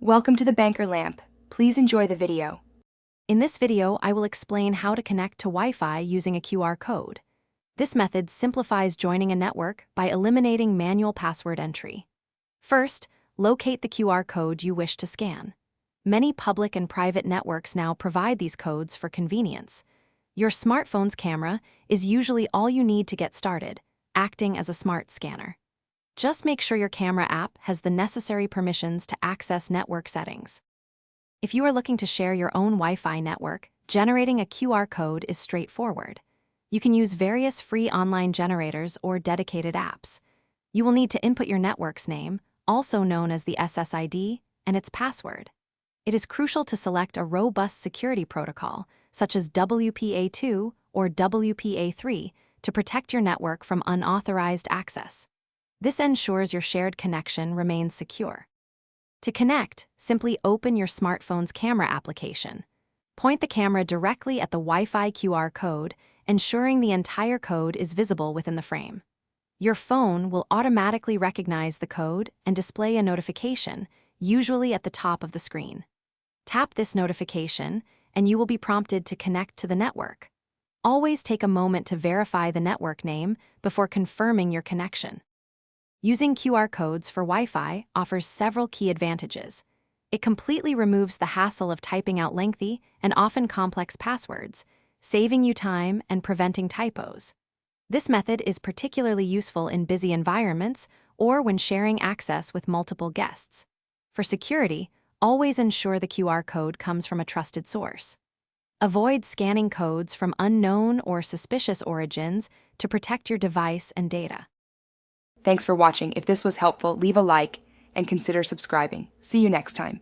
Welcome to the Banker Lamp. Please enjoy the video. In this video, I will explain how to connect to Wi-Fi using a QR code. This method simplifies joining a network by eliminating manual password entry. First, locate the QR code you wish to scan. Many public and private networks now provide these codes for convenience. Your smartphone's camera is usually all you need to get started, acting as a smart scanner. Just make sure your camera app has the necessary permissions to access network settings. If you are looking to share your own Wi-Fi network, generating a QR code is straightforward. You can use various free online generators or dedicated apps. You will need to input your network's name, also known as the SSID, and its password. It is crucial to select a robust security protocol, such as WPA2 or WPA3, to protect your network from unauthorized access. This ensures your shared connection remains secure. To connect, simply open your smartphone's camera application. Point the camera directly at the Wi-Fi QR code, ensuring the entire code is visible within the frame. Your phone will automatically recognize the code and display a notification, usually at the top of the screen. Tap this notification, and you will be prompted to connect to the network. Always take a moment to verify the network name before confirming your connection. Using QR codes for Wi-Fi offers several key advantages. It completely removes the hassle of typing out lengthy and often complex passwords, saving you time and preventing typos. This method is particularly useful in busy environments or when sharing access with multiple guests. For security, always ensure the QR code comes from a trusted source. Avoid scanning codes from unknown or suspicious origins to protect your device and data. Thanks for watching. If this was helpful, leave a like and consider subscribing. See you next time.